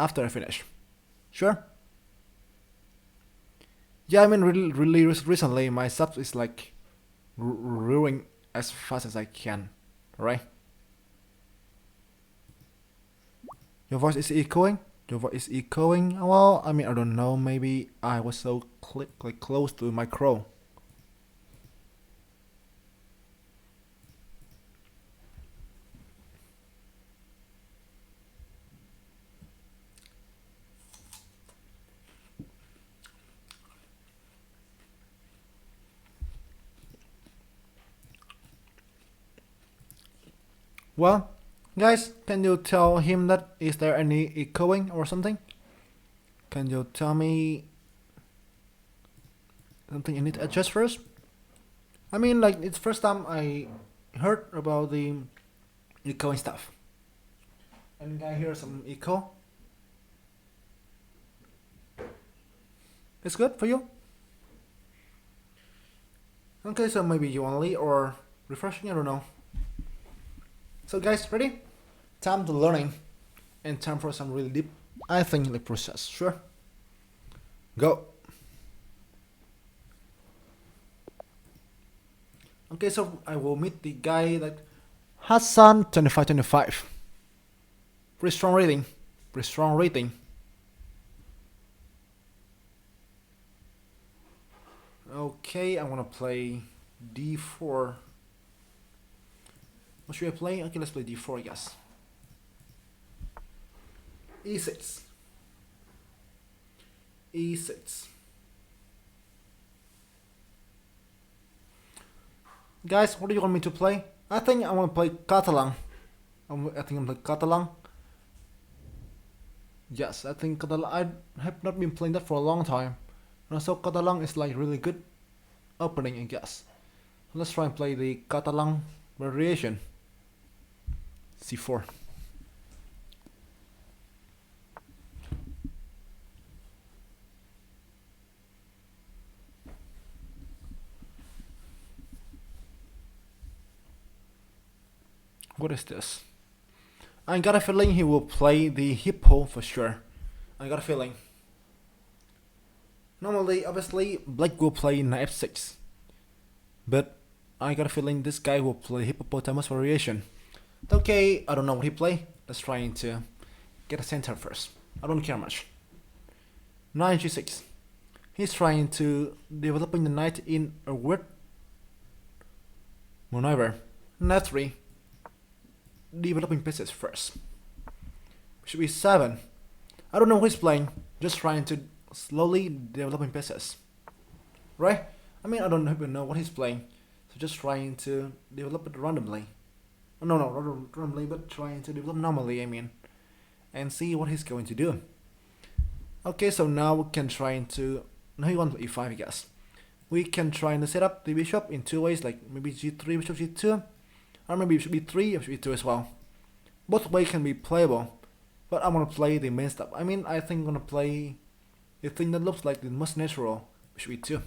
after I finish. Sure? Yeah, I mean, really recently, my subs is like rearing as fast as I can, right? Your voice is echoing? Your voice is echoing? Well, I mean, I don't know, maybe I was so like close to my crow. Well, guys, can you tell him that is there any echoing or something? Can you tell me something I need to adjust first? I mean, like, it's first time I heard about the echoing stuff. And I hear some echo. It's good for you? Okay, so maybe you only or refreshing, I don't know. So guys, ready? Time to learning and time for some really deep, I think, the process. Sure? Go. Okay, so I will meet the guy that Hassan 2525. Pretty strong rating. Pretty strong rating. Okay, I wanna play D4. What should I play? Okay, let's play D4, I guess. E6. E6. Guys, what do you want me to play? I think I want to play Catalan. I think I'm playing Catalan. Yes, I think Catalan. I have not been playing that for a long time. And also Catalan is like really good opening, I guess. Let's try and play the Catalan variation. C4. What is this? I got a feeling he will play the hippo for sure. I got a feeling. Normally, obviously, black will play knight f6. But I got a feeling this guy will play hippopotamus variation. Okay, I don't know what he play. Let's try to get a center first. I don't care much. Knight g6. He's trying to developing the knight in a weird maneuver. Knight 3. Developing pieces first. Should be 7. I don't know what he's playing. Just trying to slowly developing pieces. Right? I mean, I don't even know what he's playing. So just trying to develop it randomly. No, not randomly, but trying to develop normally, I mean. And see what he's going to do. Okay, so now we can try to... Now he wants e5, I guess. We can try to set up the bishop in two ways, like maybe g3, bishop g2. Or maybe bishop b3 or bishop b2 as well. Both ways can be playable. But I'm gonna play the main stuff. I mean, I think I'm gonna play the thing that looks like the most natural, bishop b2.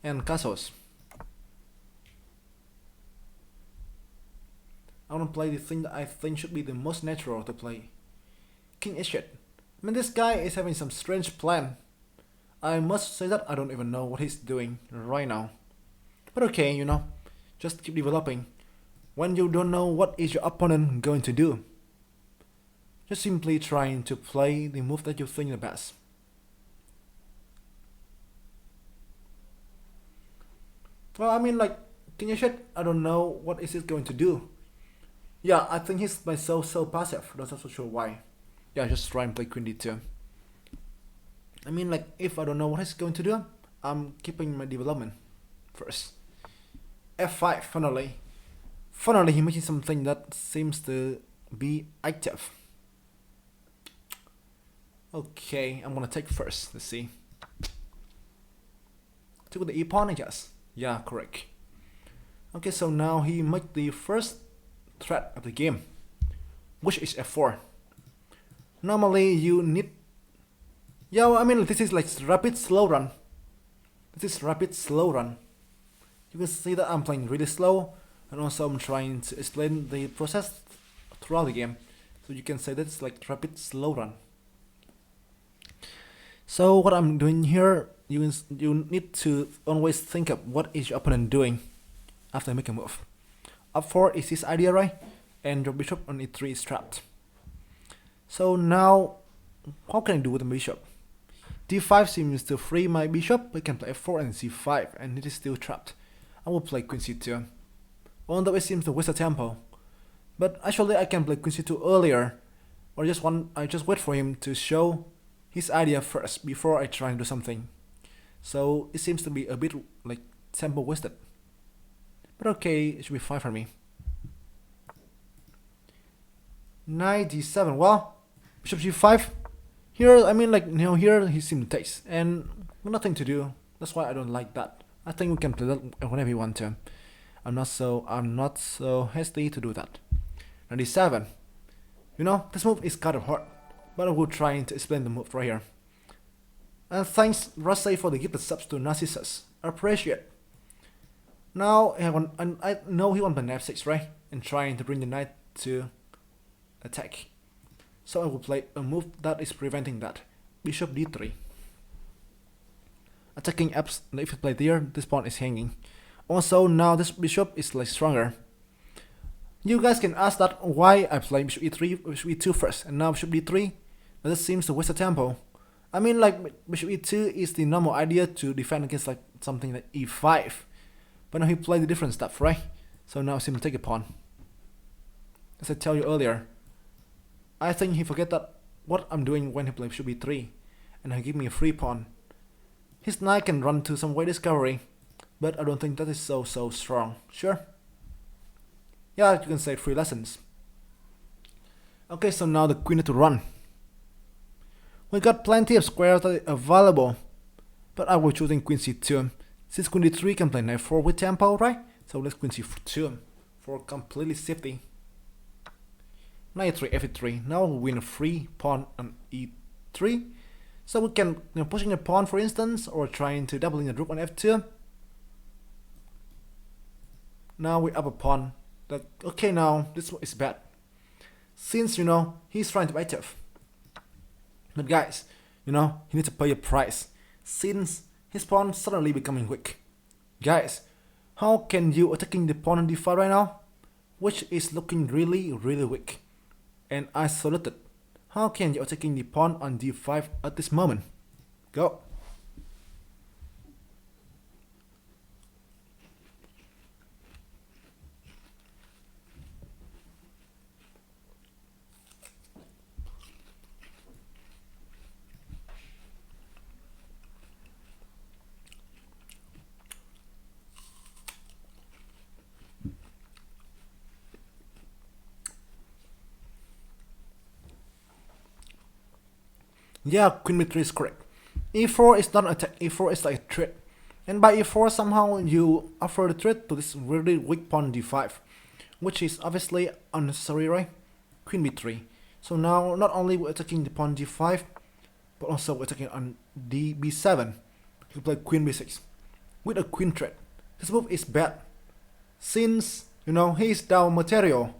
And castles. I wanna play the thing that I think should be the most natural to play. King h8. I mean, this guy is having some strange plan. I must say that I don't even know what he's doing right now. But okay, you know, just keep developing. When you don't know what is your opponent going to do, just simply trying to play the move that you think the best. Well, I mean, like, King h8, I don't know what is it going to do. Yeah, I think he's by so passive. That's not so sure why. Yeah, just try and play Queen d2. I mean, like, if I don't know what he's going to do, I'm keeping my development first. f5, finally. Finally, he's making something that seems to be active. Okay, I'm gonna take first. Let's see. Took the e-pawn, I guess. Yeah, correct. Okay, so now he made the first threat of the game, which is f4. Normally, you need... Yeah, I mean, this is like rapid slow run. This is rapid slow run. You can see that I'm playing really slow, and also I'm trying to explain the process throughout the game. So you can say that's like rapid slow run. So what I'm doing here, you need to always think of what is your opponent doing after make a move. Up 4 is his idea, right? And your bishop on e3 is trapped. So now, how can I do with the bishop? d5 seems to free my bishop. We can play f4 and c5, and it is still trapped. I will play queen c2. Although it seems to waste a tempo, but actually I can play queen c2 earlier, or I just wait for him to show his idea first before I try and do something. So it seems to be a bit like tempo wasted. But okay, it should be fine for me. Knight d7. Well, bishop g5. Here, I mean, like, you know, here he seems to taste, and nothing to do. That's why I don't like that. I think we can play that whenever you want to. I'm not so hasty to do that. Knight d7. You know, this move is kind of hard, but I will try to explain the move right here. And thanks, Rasay, for the gifted subs to Narcissus. I appreciate. Now, I know he wants the knight f6, right? And trying to bring the knight to attack. So I will play a move that is preventing that. Bishop d3. Attacking apps, if you play there, this pawn is hanging. Also, now this bishop is like stronger. You guys can ask that why I play bishop e3, bishop e2 first, and now bishop d3. But this seems to waste the tempo. I mean, like, bishop e2 is the normal idea to defend against like something like e5. But now he played the different stuff, right? So now I seem to take a pawn. As I tell you earlier, I think he forget that what I'm doing when he plays bishop e3, and he give me a free pawn. His knight can run to some way discovery, but I don't think that is so strong. Sure? Yeah, you can say free lessons. Okay, so now the queen need to run. We got plenty of squares that are available, but I will choosing queen c2. Since queen d3 can play knight 4 with tempo, right? So let's queen c2 for completely safety. Knight 3 f3. Now we win a free pawn on e3. So we can, you know, pushing a pawn for instance, or trying to doubling the rook on f2. Now we up a pawn. That okay, now this is bad. Since, you know, he's trying to be tough. But guys, you know, he needs to pay a price. Since his pawn suddenly becoming weak. Guys, how can you attacking the pawn on d5 right now? Which is looking really weak and isolated. How can you attacking the pawn on d5 at this moment? Go. Yeah, queen b3 is correct. e4 is not an attack, e4 is like a threat. And by e4 somehow you offer the threat to this really weak pawn d5, which is obviously unnecessary, right? Queen b3. So now not only we're attacking the pawn d5, but also we're attacking on b7. You play queen b6 with a queen threat. This move is bad, since, you know, he is down material.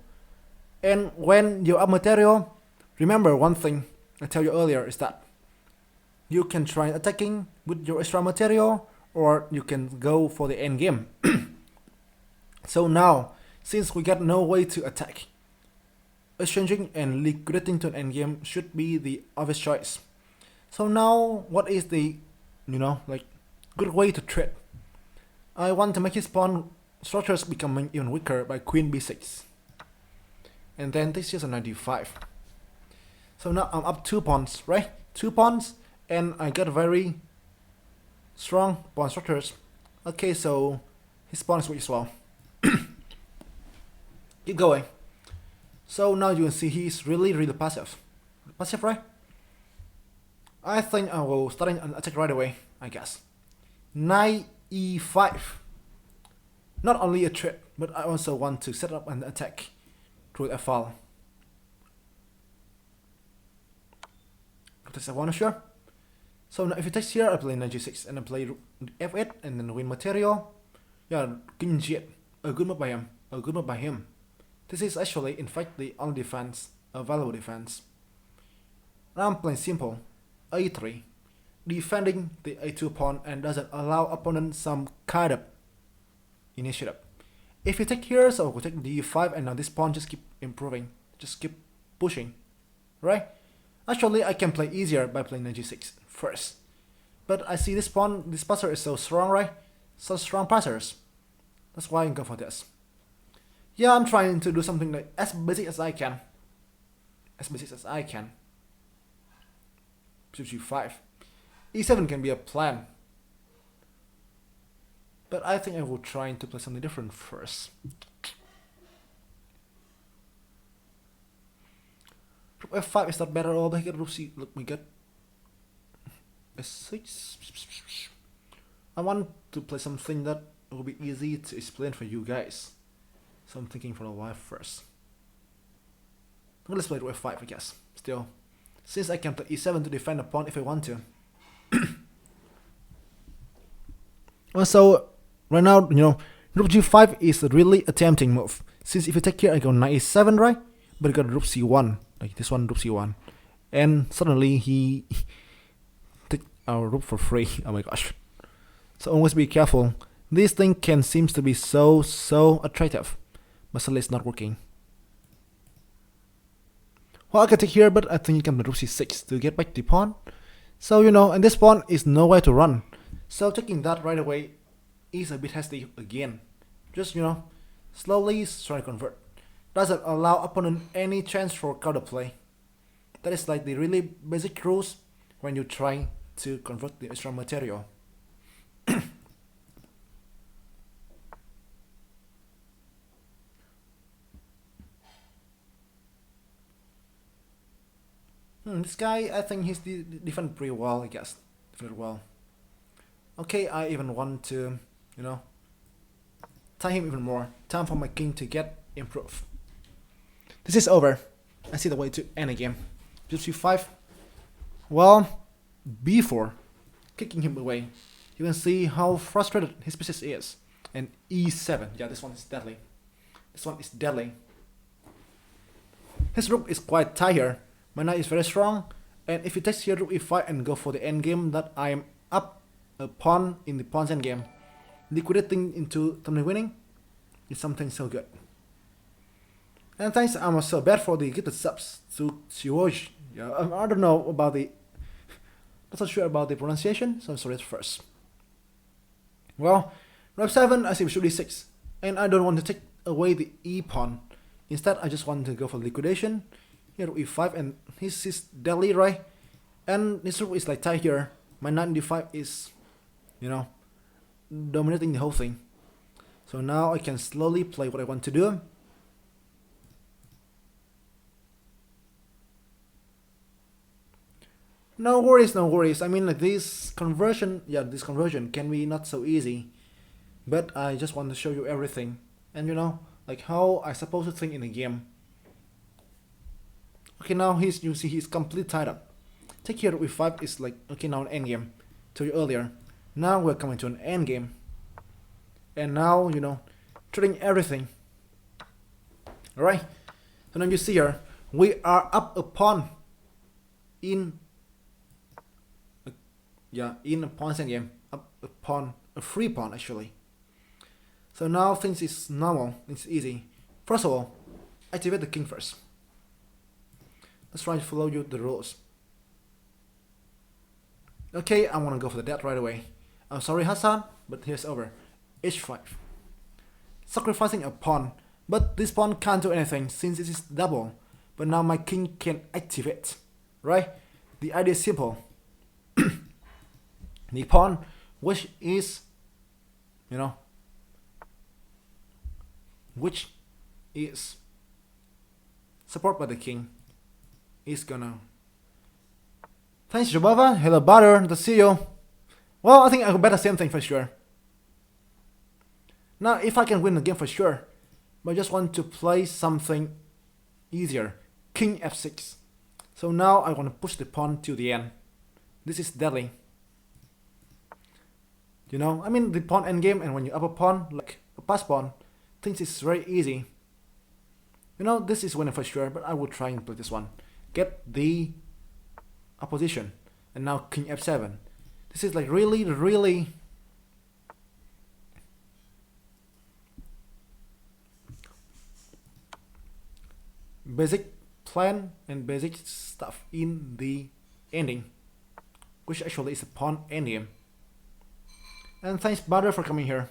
And when you're up material, remember one thing I tell you earlier is that you can try attacking with your extra material, or you can go for the end game. So now, since we got no way to attack, exchanging and liquidating to an endgame should be the obvious choice. So now, what is the, you know, like, good way to trade? I want to make his pawn structures becoming even weaker by queen b6. And then this is a knight d5. So now I'm up 2 pawns, right? 2 pawns, and I got very strong pawn structures. Okay, so his pawn is weak as well. Keep going. So now you can see he's really passive. Passive, right? I think I will start an attack right away, I guess. Knight e5. Not only a threat, but I also want to set up an attack through f file. That's I want to sure. So now if you text here, I play knight g6 and I play f8 and then win material. Yeah, king g8. A good move by him. A good move by him. This is actually, in fact, the only defense a valuable defense. Now I'm playing simple, a3, defending the a2 pawn and doesn't allow opponent some kind of initiative. If you take here, so we'll take d5 and now this pawn just keep improving, just keep pushing, right? Actually, I can play easier by playing knight g6 first. But I see this pawn, this passer is so strong, right? So strong passers. That's why I'm going for this. Yeah, I'm trying to do something like as basic as I can. As basic as I can. Bishop g5. e7 can be a plan. But I think I will try to play something different first. Rook f5 is not better at all, but I get rook c. Look, we get s6. I want to play something that will be easy to explain for you guys. So I'm thinking for a while first. Well, let's play rook f5, I guess. Still, since I can play e7 to defend the pawn if I want to. Also, right now, rook g5 is a really a tempting move. Since if you take here, I go knight e7, right? But I got rook c1, like this one, rook c1, and suddenly he take our rook for free. Oh my gosh! So always be careful. This thing can seems to be so attractive, but suddenly it's not working. Well, I can take here, but I think you can play rook c6 to get back the pawn. So and this pawn is nowhere to run. So taking that right away is a bit hasty again. Just slowly try to convert. Doesn't allow opponent any chance for counterplay. That is like the really basic rules when you try to convert the extra material. This guy, I think he's defend pretty well, I guess. Defended well. Okay, I even want to, tie him even more. Time for my king to get improved. This is over. I see the way to end a game. Bishop c5. Well, b4. Kicking him away. You can see how frustrated his pieces is. And e7. Yeah, this one is deadly. This one is deadly. His rook is quite tight here. My knight is very strong. And if he takes here rook e5 and go for the endgame that I am up a pawn in the pawn's endgame, liquidating into thumbnail winning is something so good. And thanks, I'm so bad for the gifted subs to Xioj. Yeah, I don't know about the, not so sure about the pronunciation, so I'm sorry at first. Well, rook 7, I see bishop d6, and I don't want to take away the e pawn. Instead, I just want to go for liquidation. Here rook e5, and his is deadly, right? And this rook is like tight here. My knight d5 is, dominating the whole thing. So now I can slowly play what I want to do. No worries, no worries. I mean, like this conversion can be not so easy. But I just want to show you everything. And like how I supposed to think in the game. Okay, now you see he's completely tied up. Take here with 5 is like, okay, now an endgame. Told you earlier. Now we're coming to an endgame. And now, trading everything. Alright? So now you see here, we are up a pawn in a pawn's endgame. Up a pawn, a free pawn actually. So now things is normal, it's easy. First of all, activate the king first. Let's try to follow you the rules. Okay, I want to go for the death right away. I'm sorry Hassan, but here's over. h5. Sacrificing a pawn, but this pawn can't do anything since it is double. But now my king can activate, right? The idea is simple. The pawn, which is, supported by the king, is gonna. Thanks, Jabava. Hello, Butter. To see you. Well, I think I could bet the same thing for sure. Now, if I can win the game for sure, but I just want to play something easier. King f6. So now I want to push the pawn to the end. This is deadly. I mean the pawn endgame, and when you up a pawn, like a pass pawn, things is very easy. You know, this is winning for sure, but I will try and play this one. Get the opposition. And now king f7. This is like really, really basic plan and basic stuff in the ending, which actually is a pawn endgame. And thanks brother for coming here.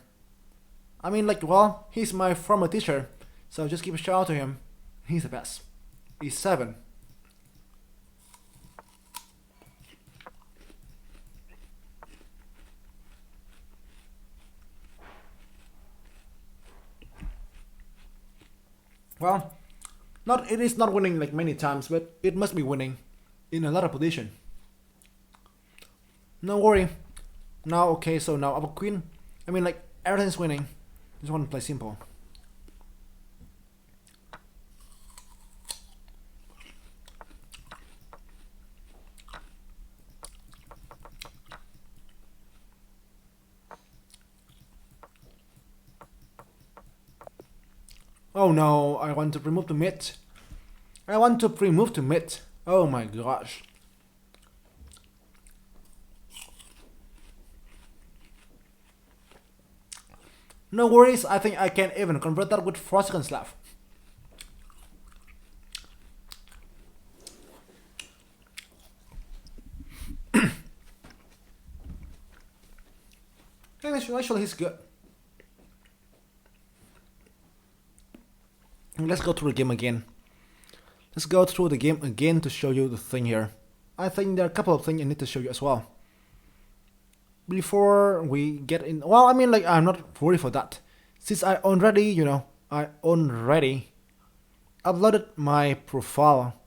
I mean, like, well, he's my former teacher, so just give a shout out to him. He's the best. e7. Well, it is not winning like many times, but it must be winning in a lot of position. No worry. Now, okay, so now our queen. I mean, like, everything's winning. Just want to play simple. Oh no, I want to remove the mid. I want to remove the mid. Oh my gosh. No worries, I think I can even convert that with 4 seconds left. Actually, he's good. Let's go through the game again. Let's go through the game again to show you the thing here. I think there are a couple of things I need to show you as well. Before we get in, well, I mean, like, I'm not worried for that. Since I already uploaded my profile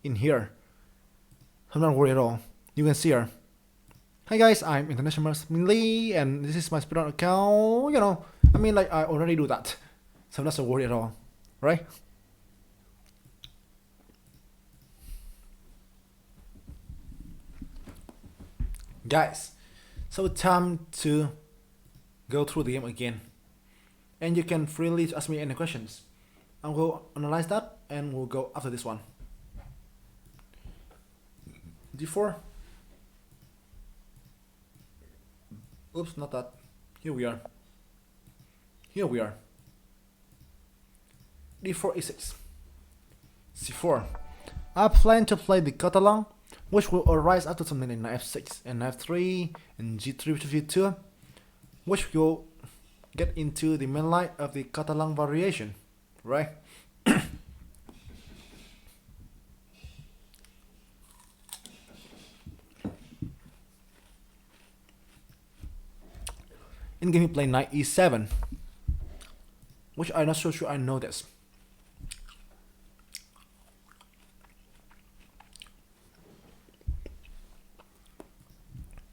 in here. I'm not worried at all. You can see her. Hi guys, I'm International Master Minh, and this is my speedrun account. You know, I mean, like, I already do that, so I'm not so worried at all, right? Guys, so time to go through the game again, and you can freely ask me any questions. I will analyze that, and we'll go after this one. d4. Oops, not that. Here we are. Here we are. d4 e6. c4. I plan to play the Catalan, which will arise after something in f6 and f3 and g3 to g2, which will get into the main line of the Catalan variation, right? In game, he played knight e7, which I'm not so sure I know this.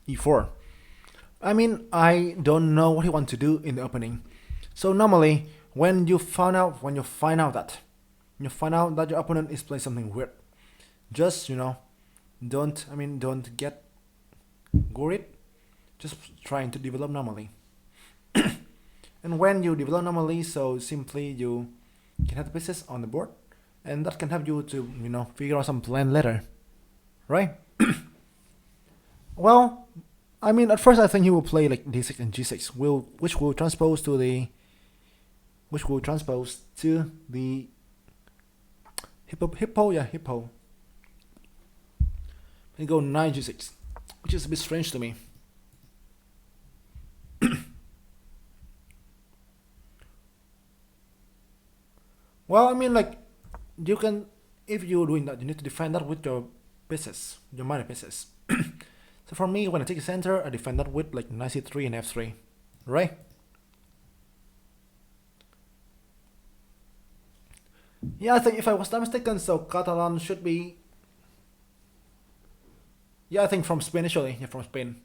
e4. I mean, I don't know what he wants to do in the opening. So normally, when you find out that your opponent is playing something weird, just don't get worried. Just trying to develop normally. And when you develop normally, so simply you can have the pieces on the board, and that can help you to figure out some plan later, right? Well, I mean, at first I think he will play like d6 and g6, which will transpose to the hippo. And go knight g6, which is a bit strange to me. Well, I mean, like, you can, if you're doing that, you need to defend that with your pieces, your minor pieces. So for me, when I take the center, I defend that with like knight c3 and f3, right? Yeah, I think if I was not mistaken, so Catalan should be. Yeah, I think from Spain actually. Yeah, from Spain.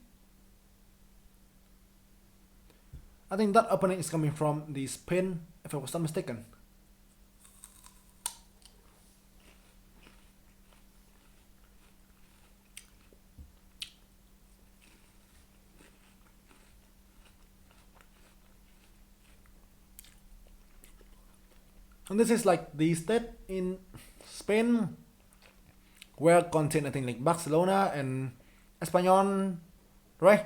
I think that opening is coming from the Spain, if I was not mistaken. And this is like the state in Spain where contain I think like Barcelona and Espanyol, right?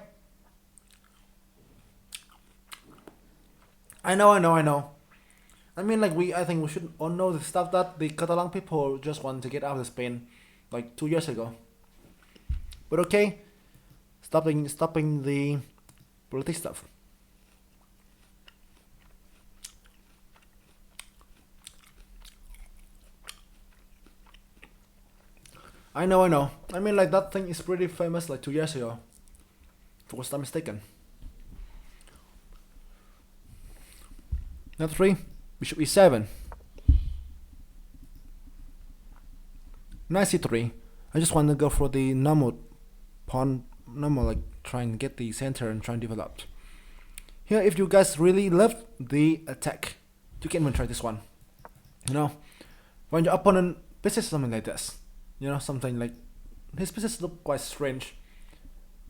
I know. I mean, like I think we should all know the stuff that the Catalan people just want to get out of Spain, like 2 years ago. But okay, stopping the politics stuff. I know. I mean, like that thing is pretty famous, like 2 years ago. If I was not mistaken. Now three, bishop e7. Knight c3. I just want to go for the normal pawn, normal like try and get the center and try and develop. Here, if you guys really love the attack, you can even try this one. You know, when your opponent pieces something like this, you know, something like his pieces look quite strange.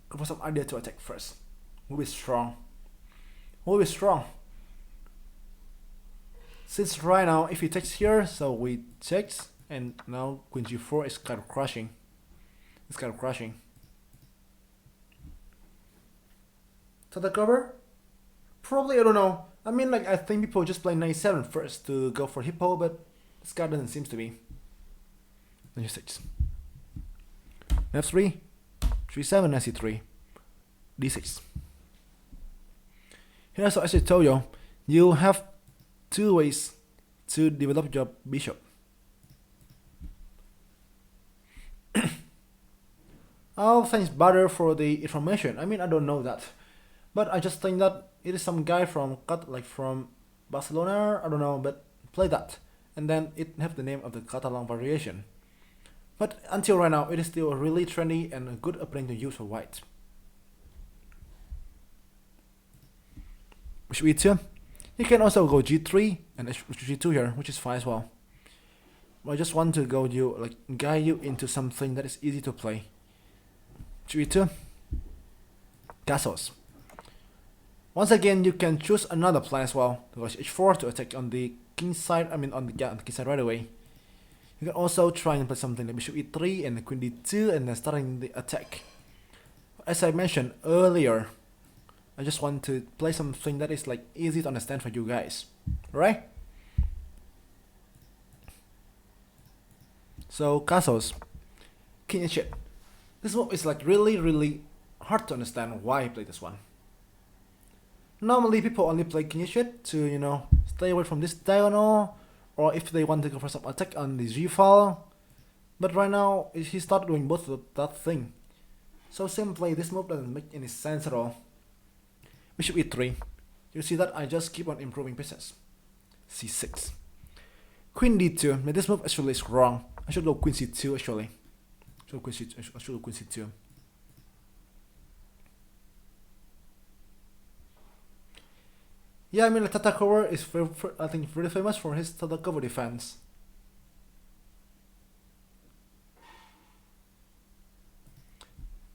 Go for some idea to attack first. Will be strong. Will be strong. Since right now, if he takes here, so we takes, and now queen g4 is kind of crushing. It's kind of crushing. So the cover? Probably, I don't know. I mean, like, I think people just play knight 7 first to go for hippo, but this guy doesn't seem to be. Knight g6. f3, g7, knight c3, d6. Here, so as I told you, you have two ways to develop your bishop. Oh, thanks brother for the information. I mean, I don't know that, but I just think that it is some guy from from Barcelona. I don't know, but play that, and then it have the name of the Catalan variation. But until right now, it is still really trendy and a good opening to use for white. Bishop e2. You can also go g3 and g2 here, which is fine as well. I just want to go guide you into something that is easy to play. G2, castles. Once again, you can choose another plan as well. To go h4 to attack on the king side. I mean, on the king side right away. You can also try and play something like bishop e3 and queen d2, and then starting the attack. As I mentioned earlier, I just want to play something that is like easy to understand for you guys, right? So castles, king h8. This move is like really hard to understand why I play this one. Normally people only play king h8 to stay away from this diagonal, or if they want to go for some attack on the g file. But right now he started doing both of that thing. So simply this move doesn't make any sense at all. Bishop e3. You see that I just keep on improving pieces. c6. Queen d2. But this move actually is wrong. I should go queen c2 actually. I should go queen c2. Yeah, I mean Tartakower is I think very famous for his Tartakower defense.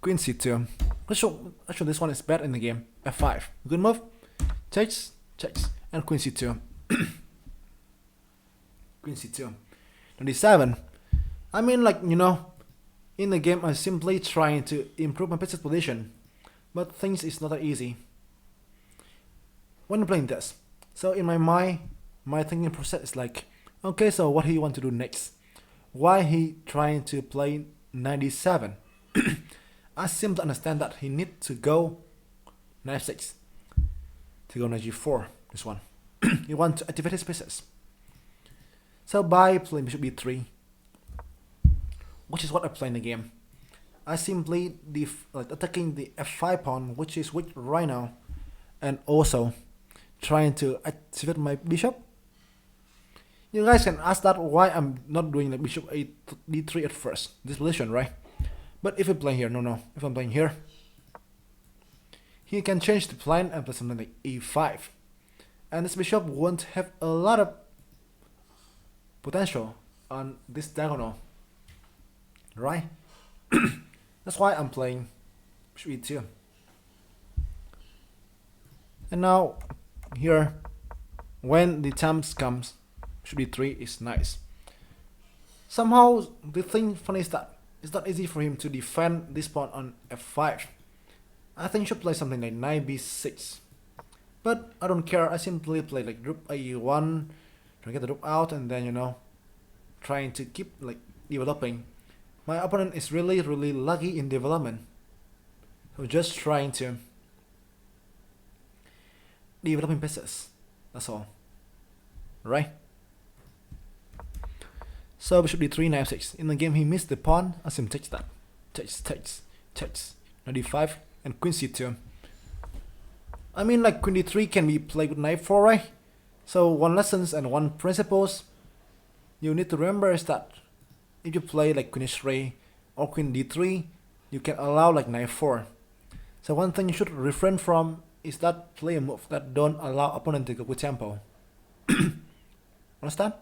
Queen c2. Actually, this one is bad in the game. f5. Good move. Checks, and queen c2. Queen c2. d7. I mean, in the game, I'm simply trying to improve my piece's position, but things is not that easy when I'm playing this. So in my mind, my thinking process is like, okay, so what he want to do next? Why he trying to play 97? I simply understand that he need to go knight f6 to go knight g4. This one, he want to activate his pieces. So by playing bishop b3, which is what I play in the game, I simply attacking the f5 pawn, which is weak right now, and also trying to activate my bishop. You guys can ask that why I'm not doing the bishop d3 at first, this position, right? But if I'm playing here, no. If I'm playing here, he can change the plan and play something like e5, and this bishop won't have a lot of potential on this diagonal, right? That's why I'm playing bishop e2. And now here, when the time comes, Should be 3 is nice. Somehow the thing funny is that it's not easy for him to defend this pawn on f5. I think he should play something like knight b6. But I don't care, I simply play like rook a1, try to get the rook out, and then trying to keep like developing. My opponent is really lucky in development. So just trying to developing pieces. That's all. Right? So bishop d3, knight f6. In the game he missed the pawn. Asim takes that. Takes. Knight d5 and queen c2. I mean, like queen d3 can be played with knight 4, right? So one lessons and one principles you need to remember is that if you play like queen h3 or queen d3, you can allow like knight 4. So one thing you should refrain from is that play a move that don't allow opponent to go with tempo. Understand?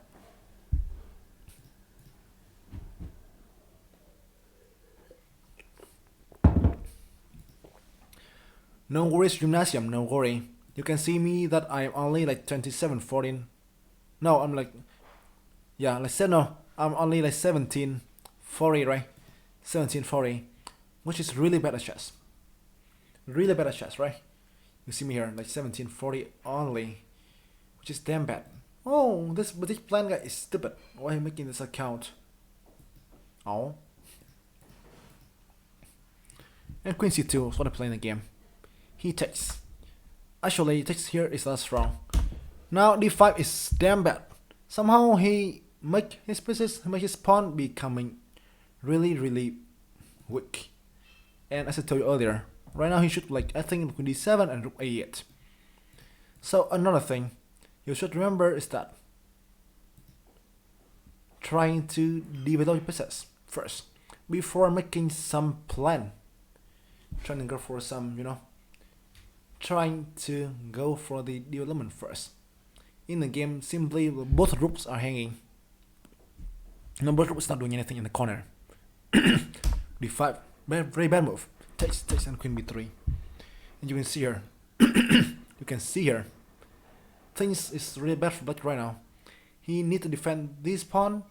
No worries, gymnasium, no worry. You can see me that I'm only like 27-14. No, I'm like, yeah, let's say no, I'm only like 17-40, right? 17-40, which is really bad at chess. Really bad at chess, right? You see me here, like 17-40 only, which is damn bad. Oh, this plan guy is stupid. Why are you making this account? Oh. And queen c2 is what I play in the game. He takes. Actually, takes here is less strong. Now d5 is damn bad. Somehow he make his pieces, make his pawn becoming really weak. And as I told you earlier, right now he should like I think queen d7 and rook a8. So another thing you should remember is that trying to develop your pieces first before making some plan. Trying to go for some, trying to go for the development first. In the game, simply both rooks are hanging. Both rooks not doing anything in the corner. d5, very bad move. Takes and queen b3. And you can see here, things is really bad for black right now. He need to defend this pawn,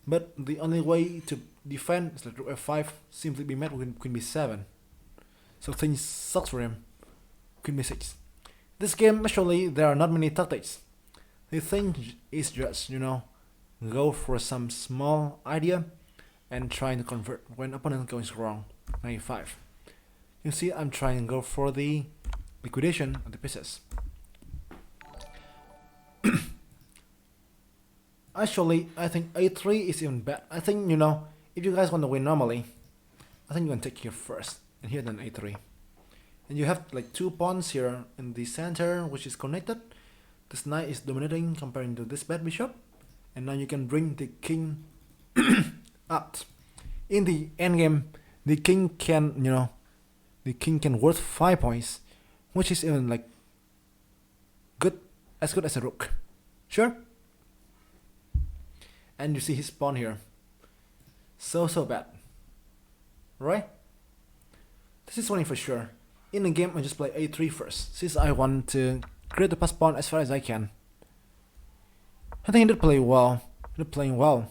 but the only way to defend is like rook f5, simply be met with queen b7. So things sucks for him. Queen b6. This game actually there are not many tactics. The thing is just go for some small idea and trying to convert when opponent goes wrong. Knight 5. You see, I'm trying to go for the liquidation of the pieces. Actually, I think a3 is even bad. I think if you guys want to win normally, I think you can take here first and here then a3. And you have like two pawns here in the center which is connected. This knight is dominating comparing to this bad bishop. And now you can bring the king out. In the endgame, the king can, the king can worth 5 points, which is even like as good as a rook. Sure? And you see his pawn here. So bad. Right? This is one for sure. In the game, I just play a3 first, since I want to create the pass pawn as far as I can. I think he did play well. He did playing well.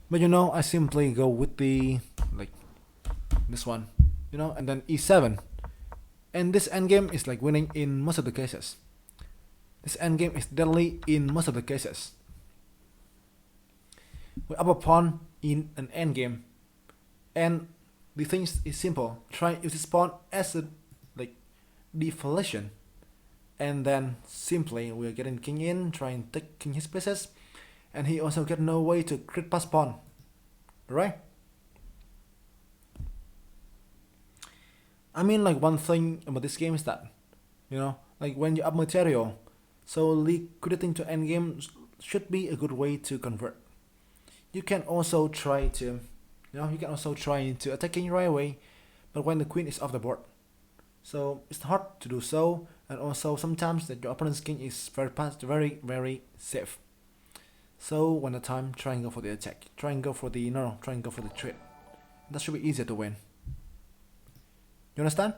But I simply go with the like this one, and then e7. And this endgame is like winning in most of the cases. This endgame is deadly in most of the cases. With upper pawn in an endgame, and the thing is simple. Try use this pawn as a like deflation, and then simply we're getting king in, trying to take king his pieces, and he also get no way to crit pass pawn. Right? I mean, like one thing about this game is that, like when you up material, so liquidating to endgame should be a good way to convert. You can also try to attacking right away, but when the queen is off the board. So it's hard to do so, and also sometimes that your opponent's king is very safe. So when the time, try and go for the attack. Try and go for the trade. That should be easier to win. You understand?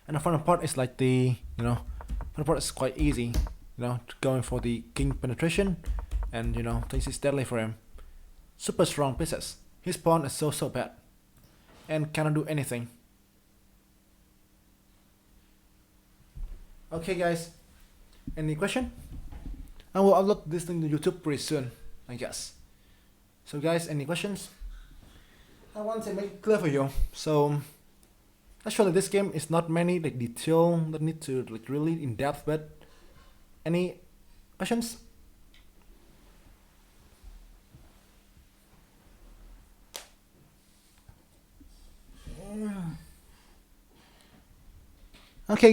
And the final part is like final part is quite easy. going for the king penetration, and things is deadly for him. Super strong pieces. His pawn is so bad, and cannot do anything. Okay, guys. Any question? I will upload this thing to YouTube pretty soon, I guess. So, guys, any questions? I want to make it clear for you. So, actually, this game is not many like detail that need to like really in depth. But any questions? Okay.